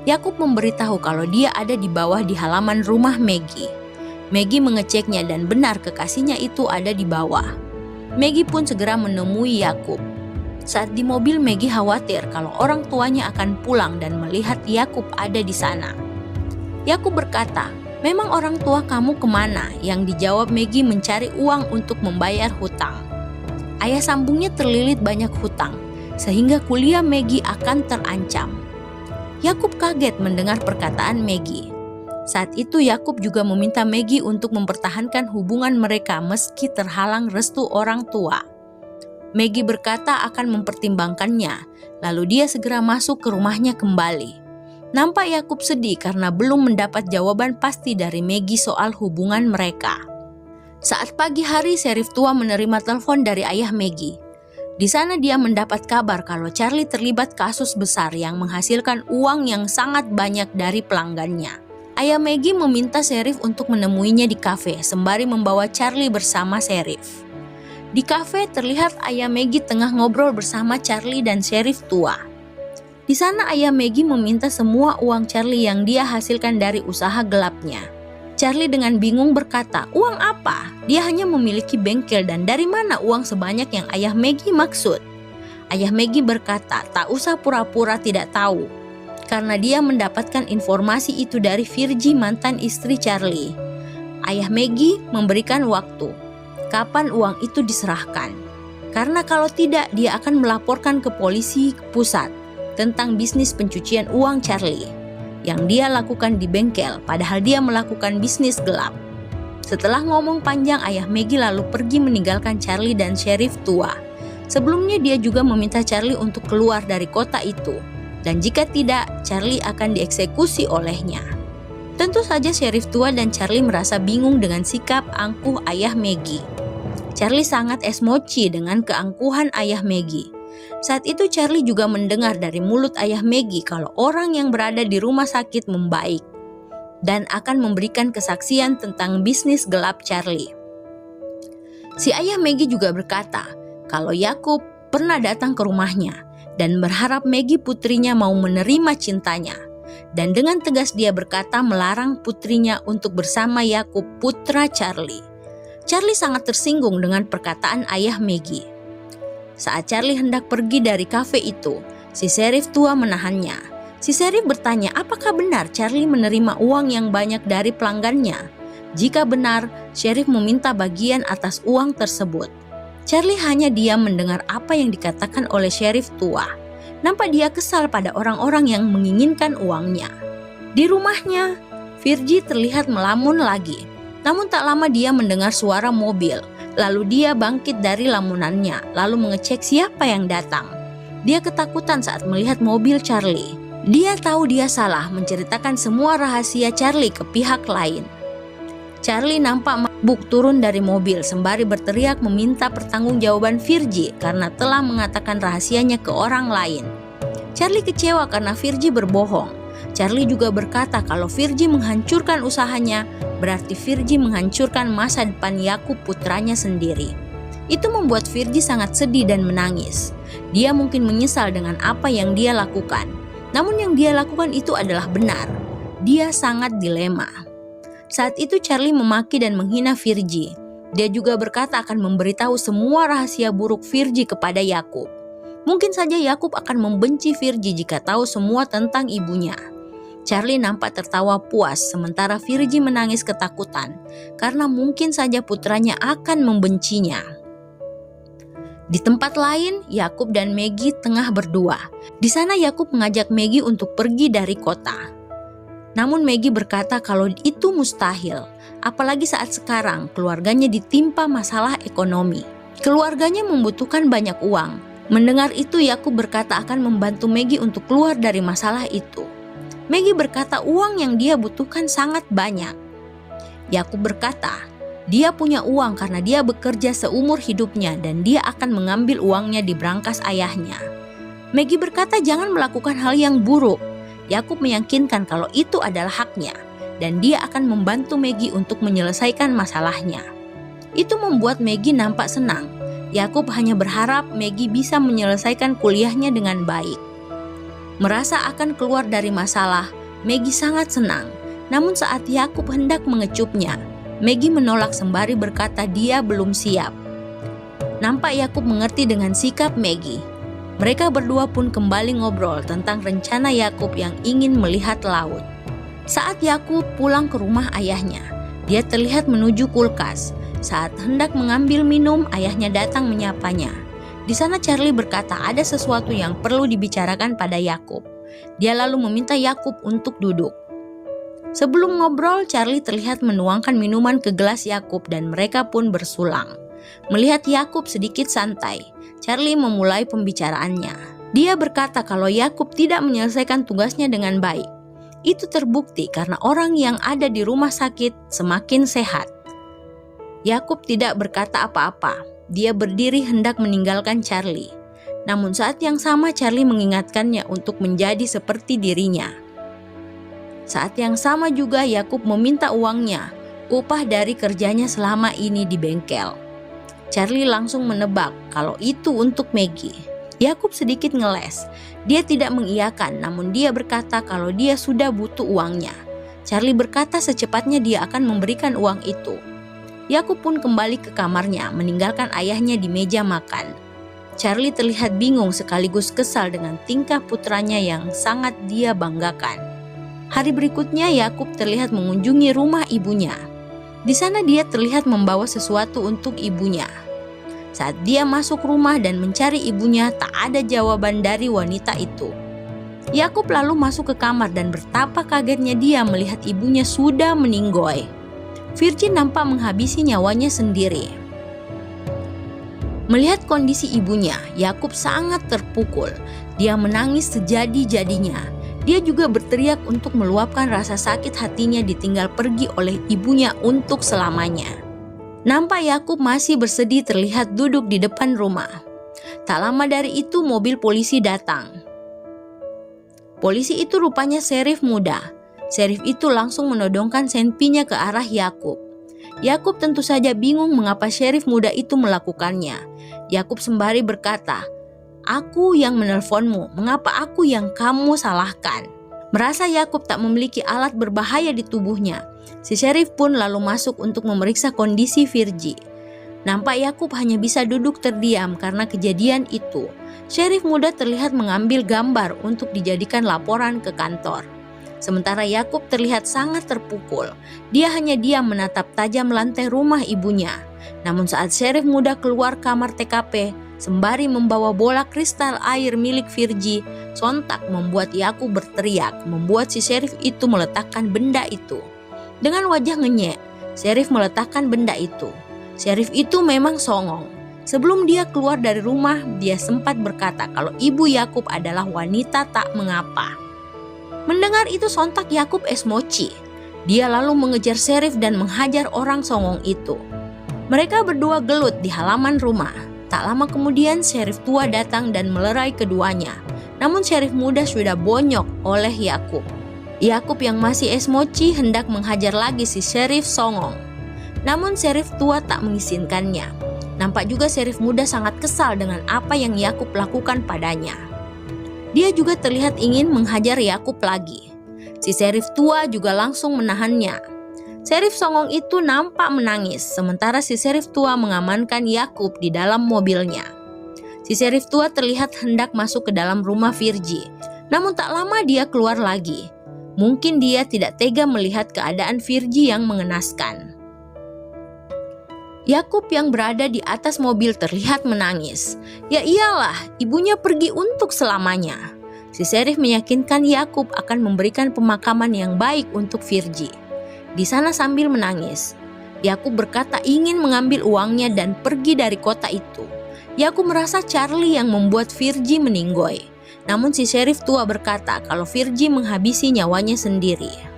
S1: Yakub memberitahu kalau dia ada di bawah di halaman rumah Maggie. Maggie mengeceknya dan benar kekasihnya itu ada di bawah. Maggie pun segera menemui Yakub. Saat di mobil, Maggie khawatir kalau orang tuanya akan pulang dan melihat Yakub ada di sana. Yakub berkata, memang orang tua kamu kemana? Yang dijawab Maggie mencari uang untuk membayar hutang. Ayah sambungnya terlilit banyak hutang, sehingga kuliah Maggie akan terancam. Yakub kaget mendengar perkataan Maggie. Saat itu Yakub juga meminta Maggie untuk mempertahankan hubungan mereka meski terhalang restu orang tua. Maggie berkata akan mempertimbangkannya, lalu dia segera masuk ke rumahnya kembali. Nampak Yakub sedih karena belum mendapat jawaban pasti dari Maggie soal hubungan mereka. Saat pagi hari, Sheriff tua menerima telepon dari ayah Maggie. Di sana dia mendapat kabar kalau Charlie terlibat kasus besar yang menghasilkan uang yang sangat banyak dari pelanggannya. Ayah Maggie meminta Sheriff untuk menemuinya di kafe sembari membawa Charlie bersama Sheriff. Di kafe terlihat ayah Maggie tengah ngobrol bersama Charlie dan Sheriff tua. Di sana ayah Maggie meminta semua uang Charlie yang dia hasilkan dari usaha gelapnya. Charlie dengan bingung berkata, uang apa? Dia hanya memiliki bengkel dan dari mana uang sebanyak yang ayah Maggie maksud? Ayah Maggie berkata, tak usah pura-pura tidak tahu. Karena dia mendapatkan informasi itu dari Virgie, mantan istri Charlie. Ayah Maggie memberikan waktu. Kapan uang itu diserahkan? Karena kalau tidak, dia akan melaporkan ke polisi pusat tentang bisnis pencucian uang Charlie yang dia lakukan di bengkel, padahal dia melakukan bisnis gelap. Setelah ngomong panjang, ayah Maggie lalu pergi meninggalkan Charlie dan Sheriff tua. Sebelumnya dia juga meminta Charlie untuk keluar dari kota itu, dan jika tidak, Charlie akan dieksekusi olehnya. Tentu saja Sheriff tua dan Charlie merasa bingung dengan sikap angkuh ayah Maggie. Charlie sangat emosi dengan keangkuhan ayah Maggie. Saat itu Charlie juga mendengar dari mulut ayah Maggie kalau orang yang berada di rumah sakit membaik dan akan memberikan kesaksian tentang bisnis gelap Charlie. Si ayah Maggie juga berkata kalau Yakub pernah datang ke rumahnya dan berharap Maggie putrinya mau menerima cintanya. Dan dengan tegas dia berkata melarang putrinya untuk bersama Yakub, putra Charlie. Charlie sangat tersinggung dengan perkataan ayah Maggie. Saat Charlie hendak pergi dari kafe itu, si Sheriff tua menahannya. Si Sheriff bertanya apakah benar Charlie menerima uang yang banyak dari pelanggannya. Jika benar, Sheriff meminta bagian atas uang tersebut. Charlie hanya diam mendengar apa yang dikatakan oleh Sheriff tua. Nampak dia kesal pada orang-orang yang menginginkan uangnya. Di rumahnya, Virgie terlihat melamun lagi. Namun tak lama dia mendengar suara mobil. Lalu dia bangkit dari lamunannya, lalu mengecek siapa yang datang. Dia ketakutan saat melihat mobil Charlie. Dia tahu dia salah menceritakan semua rahasia Charlie ke pihak lain. Charlie nampak mabuk turun dari mobil sembari berteriak meminta pertanggungjawaban Virgie karena telah mengatakan rahasianya ke orang lain. Charlie kecewa karena Virgie berbohong. Charlie juga berkata kalau Virgie menghancurkan usahanya, berarti Virgie menghancurkan masa depan Yakub putranya sendiri. Itu membuat Virgie sangat sedih dan menangis. Dia mungkin menyesal dengan apa yang dia lakukan. Namun yang dia lakukan itu adalah benar. Dia sangat dilema. Saat itu Charlie memaki dan menghina Virgie. Dia juga berkata akan memberitahu semua rahasia buruk Virgie kepada Yakub. Mungkin saja Yakub akan membenci Virgie jika tahu semua tentang ibunya. Charlie nampak tertawa puas sementara Virgie menangis ketakutan karena mungkin saja putranya akan membencinya. Di tempat lain, Yakub dan Maggie tengah berdua. Di sana Yakub mengajak Maggie untuk pergi dari kota. Namun Maggie berkata kalau itu mustahil, apalagi saat sekarang keluarganya ditimpa masalah ekonomi. Keluarganya membutuhkan banyak uang. Mendengar itu, Yakub berkata akan membantu Maggie untuk keluar dari masalah itu. Maggie berkata uang yang dia butuhkan sangat banyak. Yakub berkata, dia punya uang karena dia bekerja seumur hidupnya dan dia akan mengambil uangnya di brankas ayahnya. Maggie berkata jangan melakukan hal yang buruk. Yakub meyakinkan kalau itu adalah haknya dan dia akan membantu Maggie untuk menyelesaikan masalahnya. Itu membuat Maggie nampak senang. Yakub hanya berharap Maggie bisa menyelesaikan kuliahnya dengan baik. Merasa akan keluar dari masalah, Maggie sangat senang. Namun saat Yakub hendak mengecupnya, Maggie menolak sembari berkata dia belum siap. Nampak Yakub mengerti dengan sikap Maggie. Mereka berdua pun kembali ngobrol tentang rencana Yakub yang ingin melihat laut. Saat Yakub pulang ke rumah ayahnya, dia terlihat menuju kulkas. Saat hendak mengambil minum, ayahnya datang menyapanya. Di sana Charlie berkata ada sesuatu yang perlu dibicarakan pada Yakub. Dia lalu meminta Yakub untuk duduk. Sebelum ngobrol, Charlie terlihat menuangkan minuman ke gelas Yakub dan mereka pun bersulang. Melihat Yakub sedikit santai, Charlie memulai pembicaraannya. Dia berkata kalau Yakub tidak menyelesaikan tugasnya dengan baik. Itu terbukti karena orang yang ada di rumah sakit semakin sehat. Yakub tidak berkata apa-apa. Dia berdiri hendak meninggalkan Charlie. Namun saat yang sama Charlie mengingatkannya untuk menjadi seperti dirinya. Saat yang sama juga Yakub meminta uangnya, upah dari kerjanya selama ini di bengkel. Charlie langsung menebak kalau itu untuk Maggie. Yakub sedikit ngeles. Dia tidak mengiyakan, namun dia berkata kalau dia sudah butuh uangnya. Charlie berkata secepatnya dia akan memberikan uang itu. Yakub pun kembali ke kamarnya, meninggalkan ayahnya di meja makan. Charlie terlihat bingung sekaligus kesal dengan tingkah putranya yang sangat dia banggakan. Hari berikutnya Yakub terlihat mengunjungi rumah ibunya. Di sana dia terlihat membawa sesuatu untuk ibunya. Saat dia masuk rumah dan mencari ibunya, tak ada jawaban dari wanita itu. Yakub lalu masuk ke kamar dan betapa kagetnya dia melihat ibunya sudah meninggoy. Virgin nampak menghabisi nyawanya sendiri. Melihat kondisi ibunya, Yakub sangat terpukul. Dia menangis sejadi-jadinya. Dia juga berteriak untuk meluapkan rasa sakit hatinya ditinggal pergi oleh ibunya untuk selamanya. Nampak Yakub masih bersedih terlihat duduk di depan rumah. Tak lama dari itu mobil polisi datang. Polisi itu rupanya serif muda. Serif itu langsung menodongkan senpinya ke arah Yakub. Yakub tentu saja bingung mengapa serif muda itu melakukannya. Yakub sembari berkata, "Aku yang menelponmu, mengapa aku yang kamu salahkan?" Merasa Yakub tak memiliki alat berbahaya di tubuhnya, si serif pun lalu masuk untuk memeriksa kondisi Virgie. Nampak Yakub hanya bisa duduk terdiam karena kejadian itu. Serif muda terlihat mengambil gambar untuk dijadikan laporan ke kantor. Sementara Yakub terlihat sangat terpukul. Dia hanya diam menatap tajam lantai rumah ibunya. Namun saat serif muda keluar kamar TKP, sembari membawa bola kristal air milik Virgie, sontak membuat Yakub berteriak, membuat si serif itu meletakkan benda itu. Dengan wajah ngenyek, serif meletakkan benda itu. Serif itu memang songong. Sebelum dia keluar dari rumah, dia sempat berkata kalau ibu Yakub adalah wanita tak mengapa. Mendengar itu sontak Yakub esmoci. Dia lalu mengejar serif dan menghajar orang songong itu. Mereka berdua gelut di halaman rumah. Tak lama kemudian serif tua datang dan melerai keduanya. Namun serif muda sudah bonyok oleh Yakub. Yakub yang masih esmoci hendak menghajar lagi si serif songong. Namun serif tua tak mengizinkannya. Nampak juga serif muda sangat kesal dengan apa yang Yakub lakukan padanya. Dia juga terlihat ingin menghajar Yakub lagi. Si serif tua juga langsung menahannya. Serif songong itu nampak menangis, sementara si serif tua mengamankan Yakub di dalam mobilnya. Si serif tua terlihat hendak masuk ke dalam rumah Virgie, namun tak lama dia keluar lagi. Mungkin dia tidak tega melihat keadaan Virgie yang mengenaskan. Yakub yang berada di atas mobil terlihat menangis. Ya iyalah, ibunya pergi untuk selamanya. Si Serif meyakinkan Yakub akan memberikan pemakaman yang baik untuk Virgie. Di sana sambil menangis, Yakub berkata ingin mengambil uangnya dan pergi dari kota itu. Yakub merasa Charlie yang membuat Virgie meninggoy. Namun si Serif tua berkata kalau Virgie menghabisi nyawanya sendiri.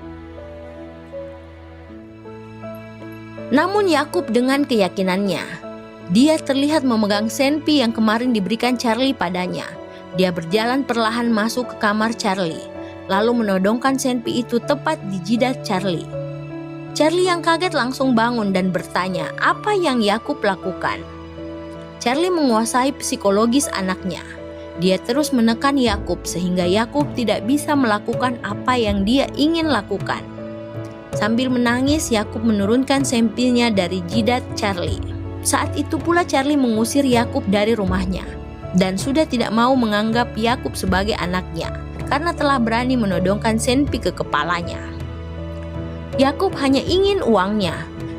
S1: Namun Yakub dengan keyakinannya, dia terlihat memegang senpi yang kemarin diberikan Charlie padanya. Dia berjalan perlahan masuk ke kamar Charlie, lalu menodongkan senpi itu tepat di jidat Charlie. Charlie yang kaget langsung bangun dan bertanya apa yang Yakub lakukan. Charlie menguasai psikologis anaknya. Dia terus menekan Yakub sehingga Yakub tidak bisa melakukan apa yang dia ingin lakukan. Sambil menangis, Yakub menurunkan sempinya dari jidat Charlie. Saat itu pula Charlie mengusir Yakub dari rumahnya dan sudah tidak mau menganggap Yakub sebagai anaknya karena telah berani menodongkan senpi ke kepalanya. Yakub hanya ingin uangnya.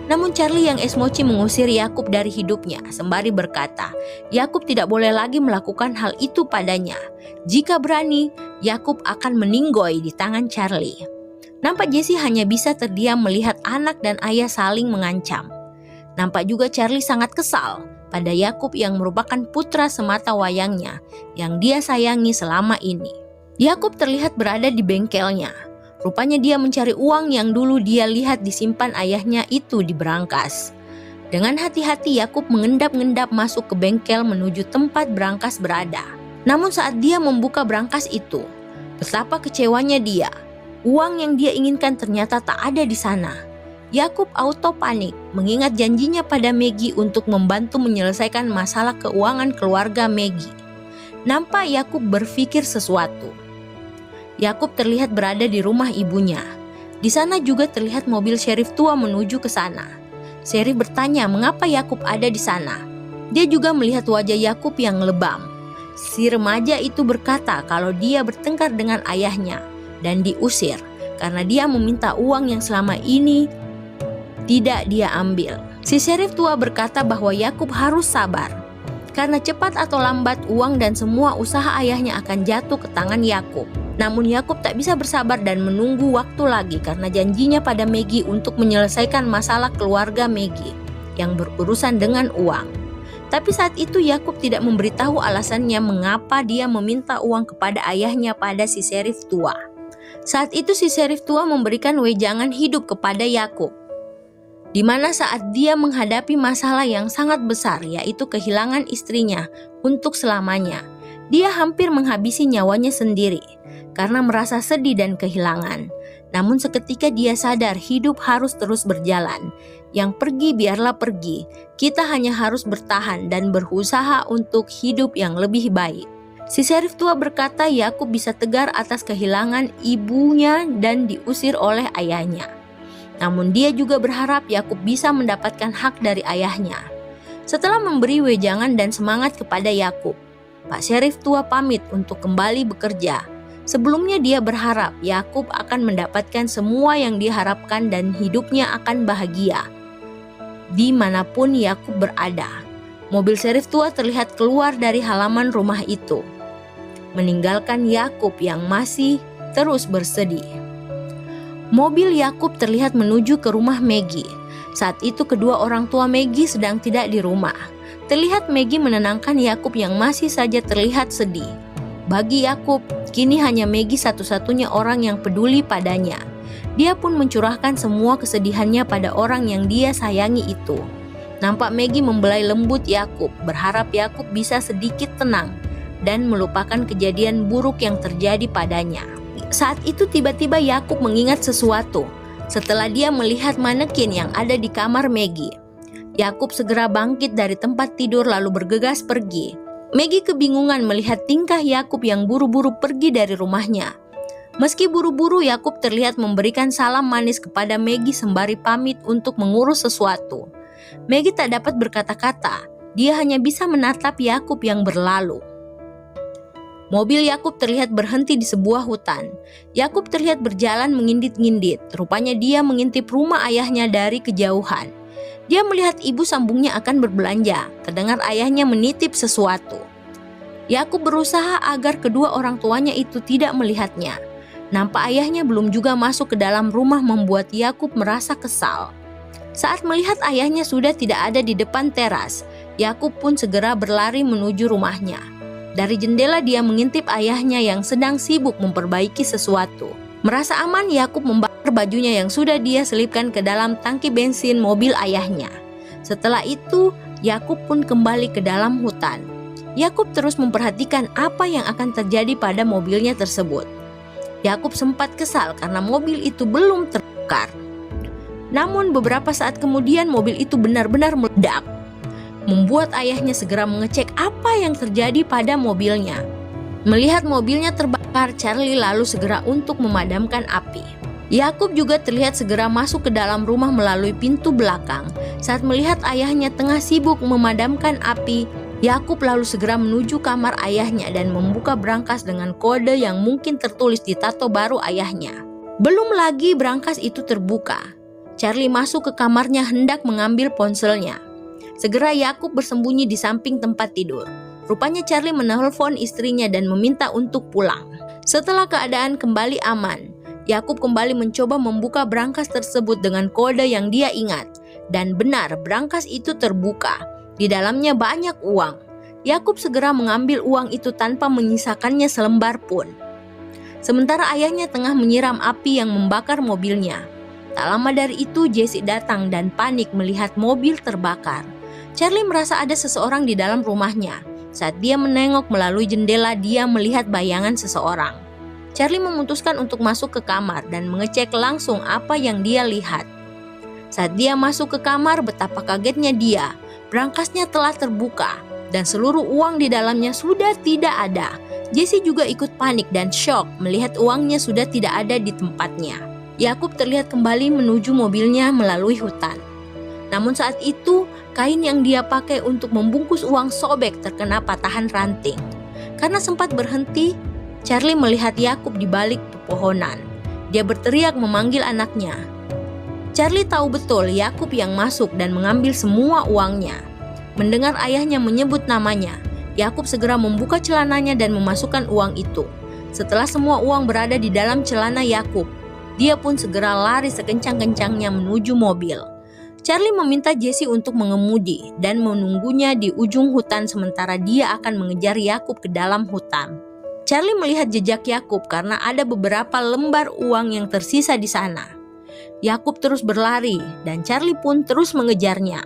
S1: Namun Charlie yang esmoci mengusir Yakub dari hidupnya sembari berkata, Yakub tidak boleh lagi melakukan hal itu padanya. Jika berani, Yakub akan meninggoy di tangan Charlie. Nampak Jesse hanya bisa terdiam melihat anak dan ayah saling mengancam. Nampak juga Charlie sangat kesal pada Yakub yang merupakan putra semata wayangnya yang dia sayangi selama ini. Yakub terlihat berada di bengkelnya. Rupanya dia mencari uang yang dulu dia lihat disimpan ayahnya itu di berangkas. Dengan hati-hati Yakub mengendap-endap masuk ke bengkel menuju tempat berangkas berada. Namun saat dia membuka berangkas itu, betapa kecewanya dia. Uang yang dia inginkan ternyata tak ada di sana. Yakub auto panik mengingat janjinya pada Maggie untuk membantu menyelesaikan masalah keuangan keluarga Maggie. Nampak Yakub berpikir sesuatu. Yakub terlihat berada di rumah ibunya. Di sana juga terlihat mobil Sheriff tua menuju ke sana. Sheriff bertanya mengapa Yakub ada di sana. Dia juga melihat wajah Yakub yang lebam. Si remaja itu berkata kalau dia bertengkar dengan ayahnya dan diusir karena dia meminta uang yang selama ini tidak dia ambil. Si Sheriff tua berkata bahwa Yakub harus sabar karena cepat atau lambat uang dan semua usaha ayahnya akan jatuh ke tangan Yakub. Namun Yakub tak bisa bersabar dan menunggu waktu lagi karena janjinya pada Maggie untuk menyelesaikan masalah keluarga Maggie yang berurusan dengan uang. Tapi saat itu Yakub tidak memberitahu alasannya mengapa dia meminta uang kepada ayahnya pada si Sheriff tua. Saat itu si Sheriff tua memberikan wejangan hidup kepada Yakub, di mana saat dia menghadapi masalah yang sangat besar yaitu kehilangan istrinya untuk selamanya, dia hampir menghabisi nyawanya sendiri karena merasa sedih dan kehilangan. Namun seketika dia sadar hidup harus terus berjalan. Yang pergi biarlah pergi, kita hanya harus bertahan dan berusaha untuk hidup yang lebih baik. Si Sheriff tua berkata Yakub bisa tegar atas kehilangan ibunya dan diusir oleh ayahnya. Namun dia juga berharap Yakub bisa mendapatkan hak dari ayahnya. Setelah memberi wejangan dan semangat kepada Yakub, Pak Sheriff tua pamit untuk kembali bekerja. Sebelumnya dia berharap Yakub akan mendapatkan semua yang diharapkan dan hidupnya akan bahagia dimanapun Yakub berada. Mobil Sheriff tua terlihat keluar dari halaman rumah itu, meninggalkan Yakub yang masih terus bersedih. Mobil Yakub terlihat menuju ke rumah Maggie. Saat itu kedua orang tua Maggie sedang tidak di rumah. Terlihat Maggie menenangkan Yakub yang masih saja terlihat sedih. Bagi Yakub, kini hanya Maggie satu-satunya orang yang peduli padanya. Dia pun mencurahkan semua kesedihannya pada orang yang dia sayangi itu. Nampak Maggie membelai lembut Yakub, berharap Yakub bisa sedikit tenang dan melupakan kejadian buruk yang terjadi padanya. Saat itu tiba-tiba Yakub mengingat sesuatu setelah dia melihat manekin yang ada di kamar Maggie. Yakub segera bangkit dari tempat tidur lalu bergegas pergi. Maggie kebingungan melihat tingkah Yakub yang buru-buru pergi dari rumahnya. Meski buru-buru, Yakub terlihat memberikan salam manis kepada Maggie sembari pamit untuk mengurus sesuatu. Maggie tak dapat berkata-kata, dia hanya bisa menatap Yakub yang berlalu. Mobil Yakub terlihat berhenti di sebuah hutan. Yakub terlihat berjalan mengindit-ngindit. Rupanya dia mengintip rumah ayahnya dari kejauhan. Dia melihat ibu sambungnya akan berbelanja. Terdengar ayahnya menitip sesuatu. Yakub berusaha agar kedua orang tuanya itu tidak melihatnya. Nampak ayahnya belum juga masuk ke dalam rumah membuat Yakub merasa kesal. Saat melihat ayahnya sudah tidak ada di depan teras, Yakub pun segera berlari menuju rumahnya. Dari jendela dia mengintip ayahnya yang sedang sibuk memperbaiki sesuatu. Merasa aman, Yakub membakar bajunya yang sudah dia selipkan ke dalam tangki bensin mobil ayahnya. Setelah itu, Yakub pun kembali ke dalam hutan. Yakub terus memperhatikan apa yang akan terjadi pada mobilnya tersebut. Yakub sempat kesal karena mobil itu belum terbakar. Namun beberapa saat kemudian mobil itu benar-benar meledak, membuat ayahnya segera mengecek apa yang terjadi pada mobilnya. Melihat mobilnya terbakar, Charlie lalu segera untuk memadamkan api. Yakub juga terlihat segera masuk ke dalam rumah melalui pintu belakang. Saat melihat ayahnya tengah sibuk memadamkan api, Yakub lalu segera menuju kamar ayahnya dan membuka brankas dengan kode yang mungkin tertulis di tato baru ayahnya. Belum lagi brankas itu terbuka, Charlie masuk ke kamarnya hendak mengambil ponselnya. Segera Yakub bersembunyi di samping tempat tidur. Rupanya Charlie menelpon istrinya dan meminta untuk pulang. Setelah keadaan kembali aman, Yakub kembali mencoba membuka brankas tersebut dengan kode yang dia ingat. Dan benar, brankas itu terbuka. Di dalamnya banyak uang. Yakub segera mengambil uang itu tanpa menyisakannya selembar pun. Sementara ayahnya tengah menyiram api yang membakar mobilnya. Tak lama dari itu Jesse datang dan panik melihat mobil terbakar. Charlie merasa ada seseorang di dalam rumahnya. Saat dia menengok melalui jendela, dia melihat bayangan seseorang. Charlie memutuskan untuk masuk ke kamar dan mengecek langsung apa yang dia lihat. Saat dia masuk ke kamar, betapa kagetnya dia. Brankasnya telah terbuka dan seluruh uang di dalamnya sudah tidak ada. Jesse juga ikut panik dan syok melihat uangnya sudah tidak ada di tempatnya. Yakub terlihat kembali menuju mobilnya melalui hutan. Namun saat itu, kain yang dia pakai untuk membungkus uang sobek terkena patahan ranting. Karena sempat berhenti, Charlie melihat Yakub di balik pepohonan. Dia berteriak memanggil anaknya. Charlie tahu betul Yakub yang masuk dan mengambil semua uangnya. Mendengar ayahnya menyebut namanya, Yakub segera membuka celananya dan memasukkan uang itu. Setelah semua uang berada di dalam celana Yakub, dia pun segera lari sekencang-kencangnya menuju mobil. Charlie meminta Jesse untuk mengemudi dan menunggunya di ujung hutan sementara dia akan mengejar Yakub ke dalam hutan. Charlie melihat jejak Yakub karena ada beberapa lembar uang yang tersisa di sana. Yakub terus berlari dan Charlie pun terus mengejarnya.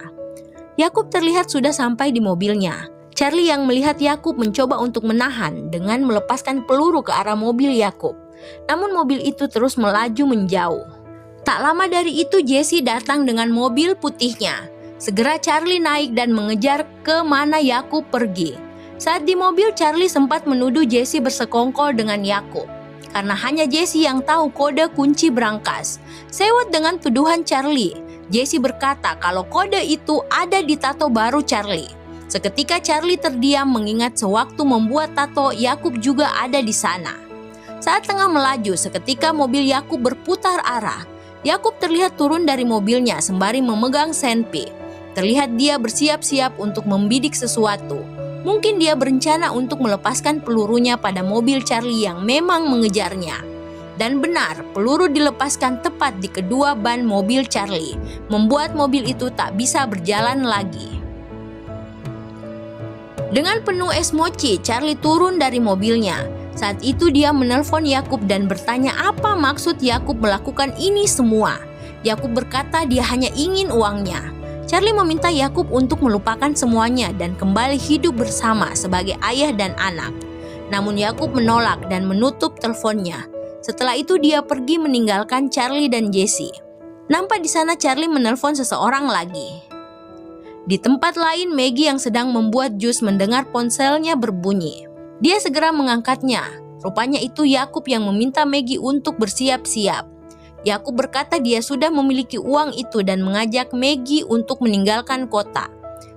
S1: Yakub terlihat sudah sampai di mobilnya. Charlie yang melihat Yakub mencoba untuk menahan dengan melepaskan peluru ke arah mobil Yakub. Namun mobil itu terus melaju menjauh. Tak lama dari itu Jesse datang dengan mobil putihnya. Segera Charlie naik dan mengejar ke mana Yakub pergi. Saat di mobil, Charlie sempat menuduh Jesse bersekongkol dengan Yakub. Karena hanya Jesse yang tahu kode kunci brankas. Sewot dengan tuduhan Charlie, Jesse berkata kalau kode itu ada di tato baru Charlie. Seketika Charlie terdiam mengingat sewaktu membuat tato, Yakub juga ada di sana. Saat tengah melaju, seketika mobil Yakub berputar arah. Yakub terlihat turun dari mobilnya sembari memegang senpi. Terlihat dia bersiap-siap untuk membidik sesuatu. Mungkin dia berencana untuk melepaskan pelurunya pada mobil Charlie yang memang mengejarnya. Dan benar, peluru dilepaskan tepat di kedua ban mobil Charlie, membuat mobil itu tak bisa berjalan lagi. Dengan penuh es mochi, Charlie turun dari mobilnya. Saat itu dia menelpon Yakub dan bertanya apa maksud Yakub melakukan ini semua. Yakub berkata dia hanya ingin uangnya. Charlie meminta Yakub untuk melupakan semuanya dan kembali hidup bersama sebagai ayah dan anak. Namun Yakub menolak dan menutup teleponnya. Setelah itu dia pergi meninggalkan Charlie dan Jesse. Nampak di sana Charlie menelpon seseorang lagi. Di tempat lain, Maggie yang sedang membuat jus mendengar ponselnya berbunyi. Dia segera mengangkatnya. Rupanya itu Yakub yang meminta Maggie untuk bersiap-siap. Yakub berkata dia sudah memiliki uang itu dan mengajak Maggie untuk meninggalkan kota.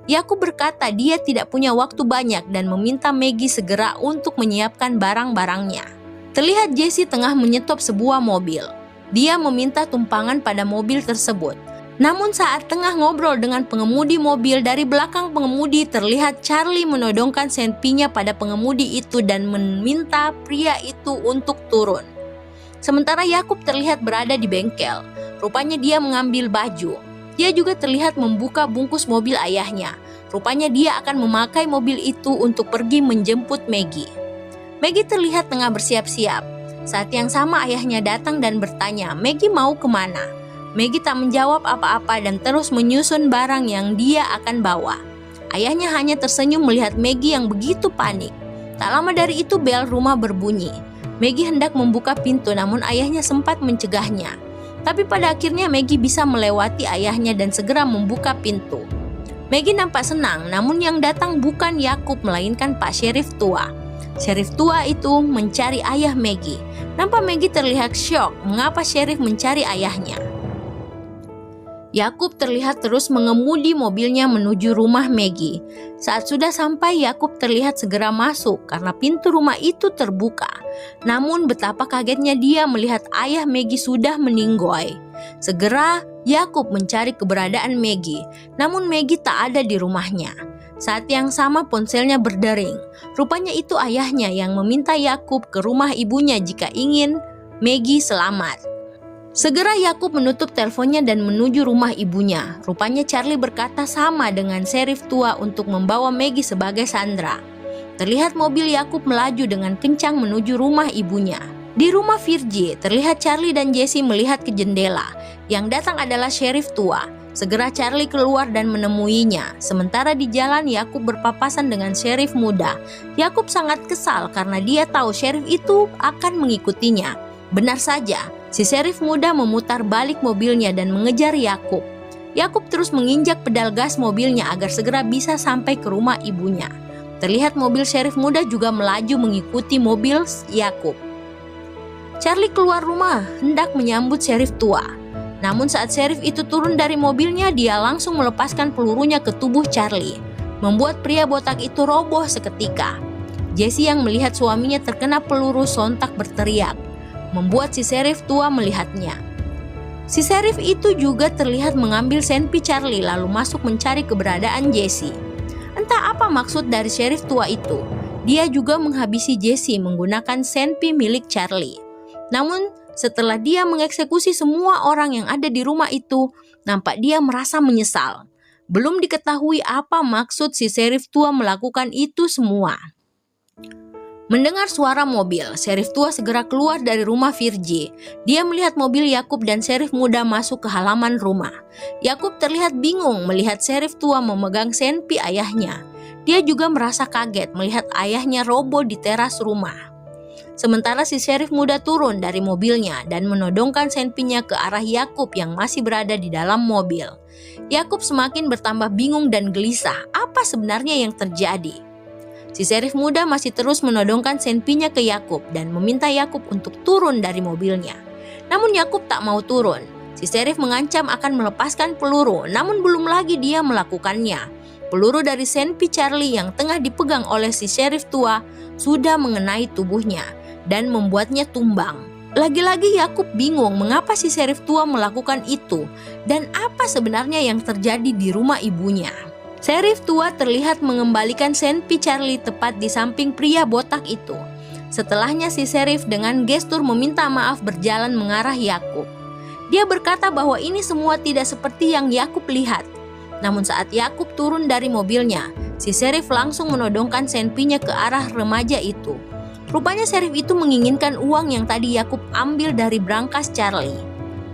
S1: Yakub berkata dia tidak punya waktu banyak dan meminta Maggie segera untuk menyiapkan barang-barangnya. Terlihat Jesse tengah menyetop sebuah mobil. Dia meminta tumpangan pada mobil tersebut. Namun saat tengah ngobrol dengan pengemudi mobil, dari belakang pengemudi terlihat Charlie menodongkan senpinya pada pengemudi itu dan meminta pria itu untuk turun. Sementara Yakub terlihat berada di bengkel. Rupanya dia mengambil baju. Dia juga terlihat membuka bungkus mobil ayahnya. Rupanya dia akan memakai mobil itu untuk pergi menjemput Maggie. Maggie terlihat tengah bersiap-siap. Saat yang sama ayahnya datang dan bertanya, "Maggie mau kemana?" Maggie tak menjawab apa-apa dan terus menyusun barang yang dia akan bawa. Ayahnya hanya tersenyum melihat Maggie yang begitu panik. Tak lama dari itu bel rumah berbunyi. Maggie hendak membuka pintu namun ayahnya sempat mencegahnya. Tapi pada akhirnya Maggie bisa melewati ayahnya dan segera membuka pintu. Maggie nampak senang, namun yang datang bukan Yakub melainkan Pak Sheriff tua. Sheriff tua itu mencari ayah Maggie. Nampak Maggie terlihat syok mengapa Sheriff mencari ayahnya. Yakub terlihat terus mengemudi mobilnya menuju rumah Maggie. Saat sudah sampai, Yakub terlihat segera masuk karena pintu rumah itu terbuka. Namun betapa kagetnya dia melihat ayah Maggie sudah meninggoy. Segera Yakub mencari keberadaan Maggie, namun Maggie tak ada di rumahnya. Saat yang sama ponselnya berdering. Rupanya itu ayahnya yang meminta Yakub ke rumah ibunya jika ingin Maggie selamat. Segera Yakub menutup teleponnya dan menuju rumah ibunya. Rupanya Charlie berkata sama dengan Sheriff tua untuk membawa Maggie sebagai sandera. Terlihat mobil Yakub melaju dengan kencang menuju rumah ibunya. Di rumah Virgie, terlihat Charlie dan Jesse melihat ke jendela. Yang datang adalah Sheriff tua. Segera Charlie keluar dan menemuinya. Sementara di jalan Yakub berpapasan dengan Sheriff muda. Yakub sangat kesal karena dia tahu Sheriff itu akan mengikutinya. Benar saja, si Sheriff muda memutar balik mobilnya dan mengejar Yakub. Yakub terus menginjak pedal gas mobilnya agar segera bisa sampai ke rumah ibunya. Terlihat mobil Sheriff muda juga melaju mengikuti mobil Yakub. Charlie keluar rumah hendak menyambut Sheriff tua. Namun saat Sheriff itu turun dari mobilnya, dia langsung melepaskan pelurunya ke tubuh Charlie, membuat pria botak itu roboh seketika. Jesse yang melihat suaminya terkena peluru sontak berteriak, membuat si Sheriff tua melihatnya. Si Sheriff itu juga terlihat mengambil senpi Charlie lalu masuk mencari keberadaan Jesse. Entah apa maksud dari Sheriff tua itu. Dia juga menghabisi Jesse menggunakan senpi milik Charlie. Namun setelah dia mengeksekusi semua orang yang ada di rumah itu, nampak dia merasa menyesal. Belum diketahui apa maksud si Sheriff tua melakukan itu semua. Mendengar suara mobil, Sheriff tua segera keluar dari rumah Virgie. Dia melihat mobil Yakub dan Sheriff muda masuk ke halaman rumah. Yakub terlihat bingung melihat Sheriff tua memegang senpi ayahnya. Dia juga merasa kaget melihat ayahnya roboh di teras rumah. Sementara si Sheriff muda turun dari mobilnya dan menodongkan senpinya ke arah Yakub yang masih berada di dalam mobil. Yakub semakin bertambah bingung dan gelisah. Apa sebenarnya yang terjadi? Si Sheriff muda masih terus menodongkan senpinya ke Yakub dan meminta Yakub untuk turun dari mobilnya. Namun Yakub tak mau turun. Si Sheriff mengancam akan melepaskan peluru, namun belum lagi dia melakukannya. Peluru dari senpi Charlie yang tengah dipegang oleh si Sheriff tua sudah mengenai tubuhnya dan membuatnya tumbang. Lagi-lagi Yakub bingung mengapa si Sheriff tua melakukan itu dan apa sebenarnya yang terjadi di rumah ibunya. Sheriff tua terlihat mengembalikan senpi Charlie tepat di samping pria botak itu. Setelahnya si Sheriff dengan gestur meminta maaf berjalan mengarah Yakub. Dia berkata bahwa ini semua tidak seperti yang Yakub lihat. Namun saat Yakub turun dari mobilnya, si Sheriff langsung menodongkan senpinya ke arah remaja itu. Rupanya Sheriff itu menginginkan uang yang tadi Yakub ambil dari brankas Charlie.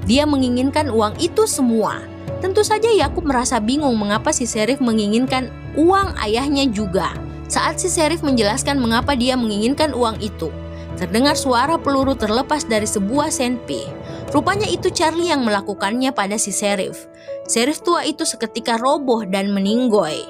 S1: Dia menginginkan uang itu semua. Tentu saja Yakub merasa bingung mengapa si Sheriff menginginkan uang ayahnya juga. Saat si Sheriff menjelaskan mengapa dia menginginkan uang itu, terdengar suara peluru terlepas dari sebuah senpi. Rupanya itu Charlie yang melakukannya pada si Sheriff. Sheriff tua itu seketika roboh dan meninggoy.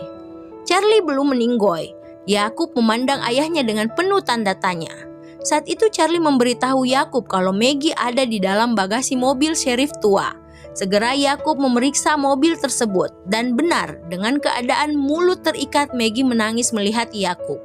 S1: Charlie belum meninggoy. Yakub memandang ayahnya dengan penuh tanda tanya. Saat itu Charlie memberitahu Yakub kalau Maggie ada di dalam bagasi mobil Sheriff tua. Segera Yakub memeriksa mobil tersebut dan benar dengan keadaan mulut terikat Maggie menangis melihat Yakub.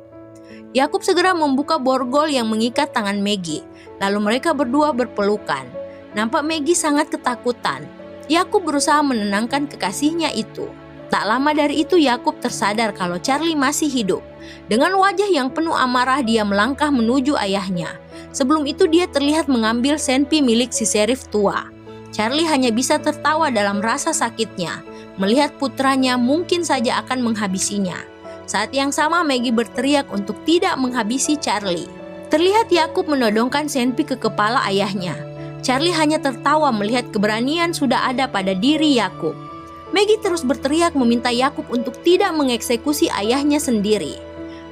S1: Yakub segera membuka borgol yang mengikat tangan Maggie. Lalu mereka berdua berpelukan. Nampak Maggie sangat ketakutan. Yakub berusaha menenangkan kekasihnya itu. Tak lama dari itu Yakub tersadar kalau Charlie masih hidup. Dengan wajah yang penuh amarah dia melangkah menuju ayahnya. Sebelum itu dia terlihat mengambil senpi milik si serif tua. Charlie hanya bisa tertawa dalam rasa sakitnya, melihat putranya mungkin saja akan menghabisinya. Saat yang sama Maggie berteriak untuk tidak menghabisi Charlie. Terlihat Yakub menodongkan senpi ke kepala ayahnya. Charlie hanya tertawa melihat keberanian sudah ada pada diri Yakub. Maggie terus berteriak meminta Yakub untuk tidak mengeksekusi ayahnya sendiri.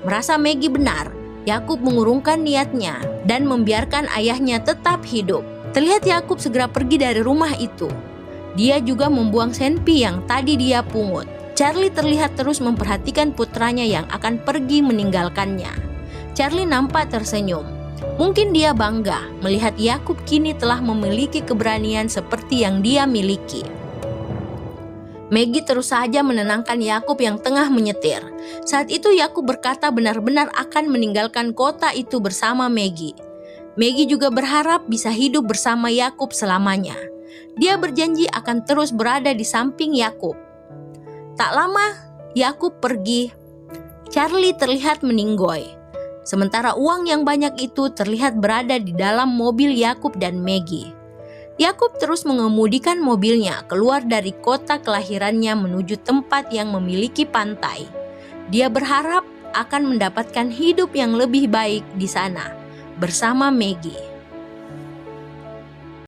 S1: Merasa Maggie benar, Yakub mengurungkan niatnya dan membiarkan ayahnya tetap hidup. Terlihat Yakub segera pergi dari rumah itu. Dia juga membuang senpi yang tadi dia pungut. Charlie terlihat terus memperhatikan putranya yang akan pergi meninggalkannya. Charlie nampak tersenyum. Mungkin dia bangga melihat Yakub kini telah memiliki keberanian seperti yang dia miliki. Maggie terus saja menenangkan Yakub yang tengah menyetir. Saat itu Yakub berkata benar-benar akan meninggalkan kota itu bersama Maggie. Maggie juga berharap bisa hidup bersama Yakub selamanya. Dia berjanji akan terus berada di samping Yakub. Tak lama, Yakub pergi. Charlie terlihat meninggoy. Sementara uang yang banyak itu terlihat berada di dalam mobil Yakub dan Maggie. Yakub terus mengemudikan mobilnya keluar dari kota kelahirannya menuju tempat yang memiliki pantai. Dia berharap akan mendapatkan hidup yang lebih baik di sana bersama Maggie.